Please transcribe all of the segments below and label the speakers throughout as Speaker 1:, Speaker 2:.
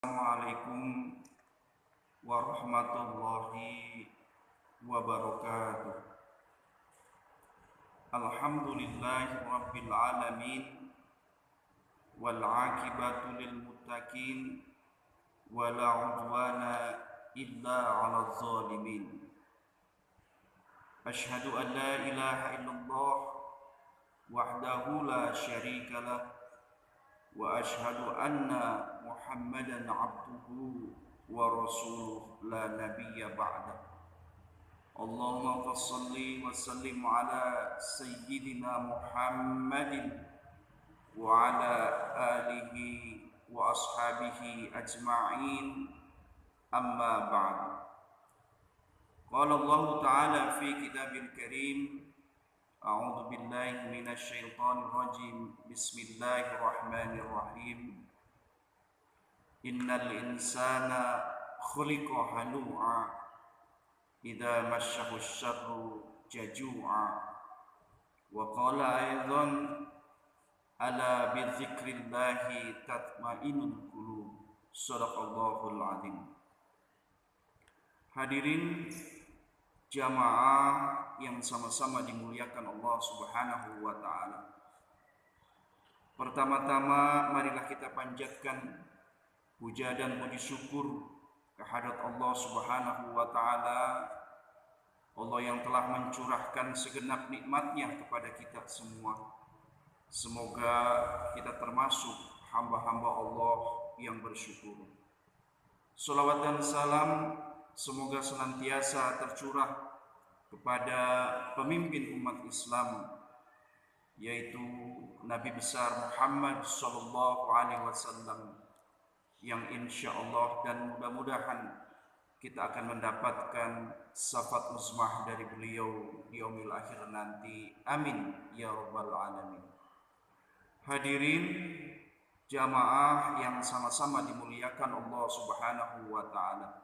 Speaker 1: Assalamualaikum warahmatullahi wabarakatuh. Alhamdulillahi rabbil alamin wal aqibatu lil muttaqin wala udwana illa 'alal zalimin. Asyhadu an la ilaha illallah wahdahu la syarika lah wa asyhadu anna Muhammadan abduhu wa rasuluh la nabiyya ba'da. Allahumma fassalli wa sallim ala sayyidina Muhammadin wa ala alihi wa ashabihi ajma'in, amma ba'd. Qala Allah ta'ala fi kitabil karim, a'udzu billahi minasy syaithanir rajim. Bismillahirrahmanirrahim. Innal insana khuliqa halu'a idza massahu syarru jazu'a. Wa qala aidan ala bi dzikrillahi tatma'innul qulub. Shadaqallahul azim. Hadirin jamaah yang sama-sama dimuliakan Allah Subhanahu wa ta'ala. Pertama-tama marilah kita panjatkan puja dan puji syukur kehadrat Allah Subhanahu wa ta'ala, Allah yang telah mencurahkan segenap nikmatnya kepada kita semua. Semoga kita termasuk hamba-hamba Allah yang bersyukur. Salawat dan salam semoga senantiasa tercurah kepada pemimpin umat Islam, yaitu Nabi besar Muhammad sallallahu alaihi wasallam, yang insya Allah dan mudah-mudahan kita akan mendapatkan syafaat uzmah dari beliau di yaumil akhir nanti. Amin ya rabbal alamin. Hadirin jamaah yang sama-sama dimuliakan Allah Subhanahu wa ta'ala.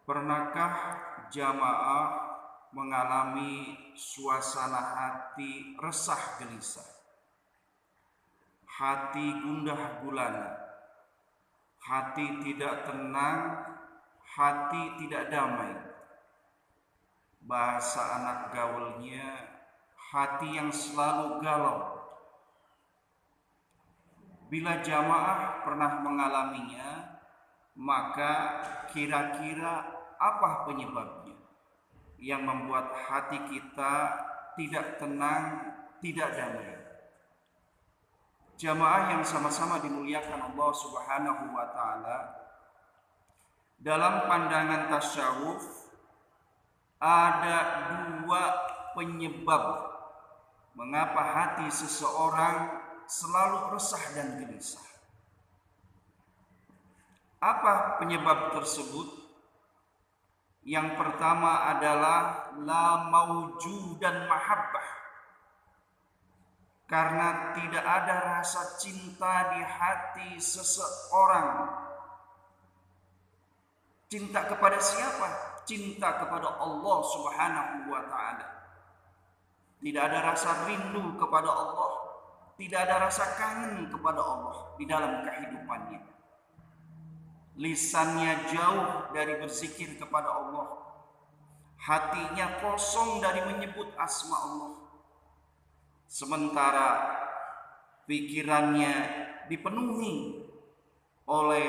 Speaker 1: Pernahkah jamaah mengalami suasana hati resah gelisah, hati gundah gulana, hati tidak tenang, hati tidak damai? Bahasa anak gaulnya, hati yang selalu galau. Bila jamaah pernah mengalaminya, maka kira-kira apa penyebabnya yang membuat hati kita tidak tenang, tidak damai? Jamaah yang sama-sama dimuliakan Allah Subhanahu wa ta'ala, dalam pandangan tasawuf ada dua penyebab mengapa hati seseorang selalu resah dan gelisah. Apa penyebab tersebut? Yang pertama adalah la maujudan mahabbah, karena tidak ada rasa cinta di hati seseorang. Cinta kepada siapa? Cinta kepada Allah Subhanahu wa ta'ala. Tidak ada rasa rindu kepada Allah, tidak ada rasa kangen kepada Allah di dalam kehidupannya. Lisannya jauh dari berzikir kepada Allah, hatinya kosong dari menyebut asma Allah, sementara pikirannya dipenuhi oleh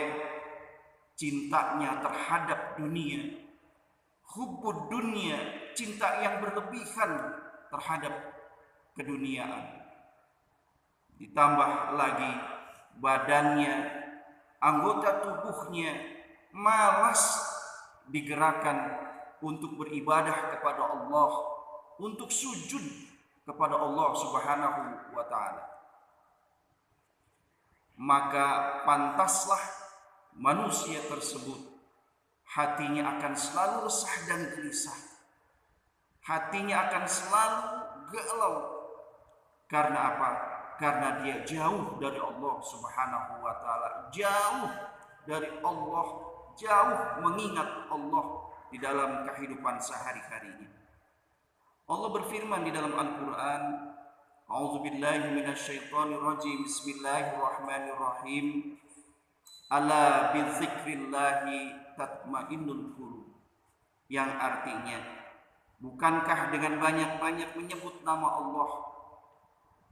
Speaker 1: cintanya terhadap dunia, hubbud dunia, cinta yang berlebihan terhadap keduniaan. Ditambah lagi badannya, anggota tubuhnya malas digerakkan untuk beribadah kepada Allah, untuk sujud kepada Allah Subhanahu wa ta'ala. Maka pantaslah manusia tersebut hatinya akan selalu resah dan gelisah, hatinya akan selalu galau. Karena apa? Karena dia jauh dari Allah Subhanahu wa ta'ala, jauh dari Allah, jauh mengingat Allah di dalam kehidupan sehari-harinya. Allah berfirman di dalam Al-Quran, A'udzubillahi minasyaitonirrajim. Bismillahirrahmanirrahim. Ala bizikrillahi tatmainnul qulub, yang artinya, bukankah dengan banyak-banyak menyebut nama Allah,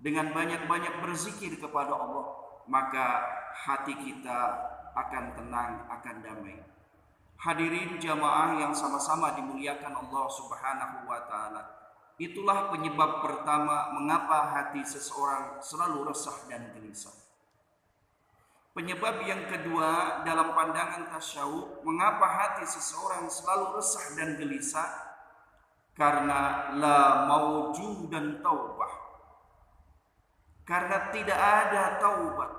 Speaker 1: dengan banyak-banyak berzikir kepada Allah, maka hati kita akan tenang, akan damai. Hadirin jamaah yang sama-sama dimuliakan Allah Subhanahu wa taala. Itulah penyebab pertama mengapa hati seseorang selalu resah dan gelisah. Penyebab yang kedua dalam pandangan tasyawuf, mengapa hati seseorang selalu resah dan gelisah? Karena la maujudan taubah. Karena tidak ada taubat.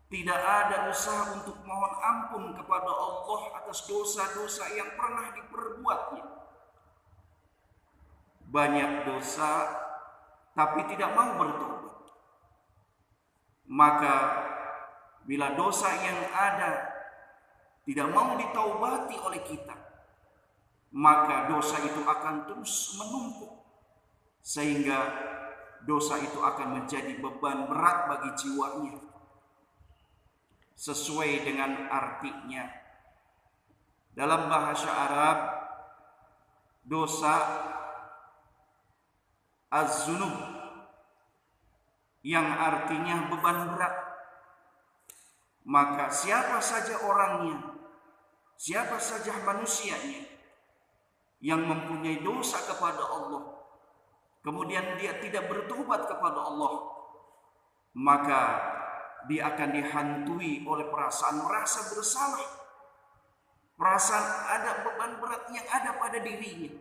Speaker 1: Tidak ada usaha untuk mohon ampun kepada Allah atas dosa-dosa yang pernah diperbuatnya. Banyak dosa tapi tidak mau bertobat. Maka bila dosa yang ada tidak mau ditaubati oleh kita, maka dosa itu akan terus menumpuk, sehingga dosa itu akan menjadi beban berat bagi jiwanya. Sesuai dengan artinya, dalam bahasa Arab, dosa az-zunub, yang artinya beban berat. Maka siapa saja orangnya, siapa saja manusianya yang mempunyai dosa kepada Allah, kemudian dia tidak bertobat kepada Allah, maka dia akan dihantui oleh perasaan merasa bersalah, perasaan ada beban berat yang ada pada dirinya.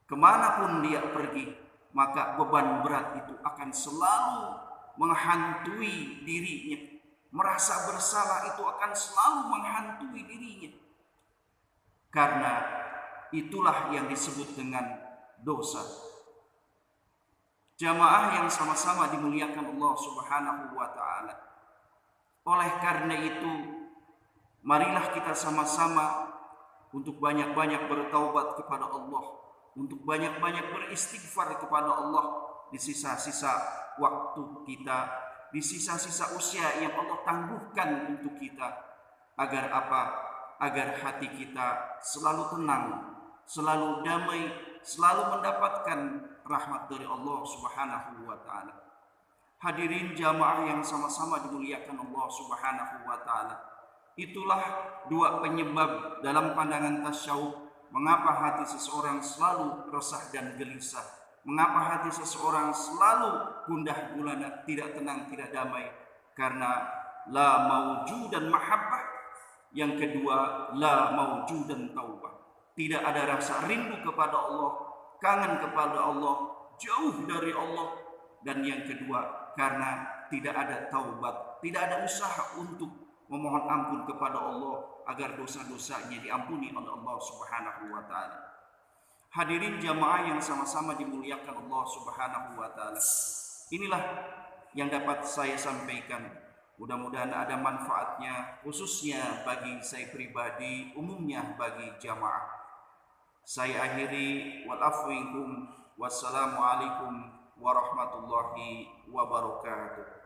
Speaker 1: Kemanapun dia pergi, maka beban berat itu akan selalu menghantui dirinya. Merasa bersalah itu akan selalu menghantui dirinya. Karena itulah yang disebut dengan dosa. Jamaah yang sama-sama dimuliakan Allah Subhanahu wa taala. Oleh karena itu, marilah kita sama-sama untuk banyak-banyak bertaubat kepada Allah, untuk banyak-banyak beristighfar kepada Allah di sisa-sisa waktu kita, di sisa-sisa usia yang Allah tangguhkan untuk kita. Agar apa? Agar hati kita selalu tenang, selalu damai, selalu mendapatkan rahmat dari Allah Subhanahu wa taala. Hadirin jamaah yang sama-sama dimuliakan Allah Subhanahu wa taala. Itulah dua penyebab dalam pandangan tasyawuf mengapa hati seseorang selalu resah dan gelisah, mengapa hati seseorang selalu gundah gulana, tidak tenang, tidak damai. Karena la maujudan mahabbah, yang kedua la maujudan taubah. Tidak ada rasa rindu kepada Allah, kangen kepada Allah, jauh dari Allah. Dan yang kedua, karena tidak ada taubat, tidak ada usaha untuk memohon ampun kepada Allah agar dosa-dosanya diampuni oleh Allah Subhanahu wa taala. Hadirin jamaah yang sama-sama dimuliakan Allah Subhanahu wa taala. Inilah yang dapat saya sampaikan. Mudah-mudahan ada manfaatnya, khususnya bagi saya pribadi, umumnya bagi jamaah. Saya akhiri, wal afwikum, wassalamualaikum warahmatullahi wabarakatuh.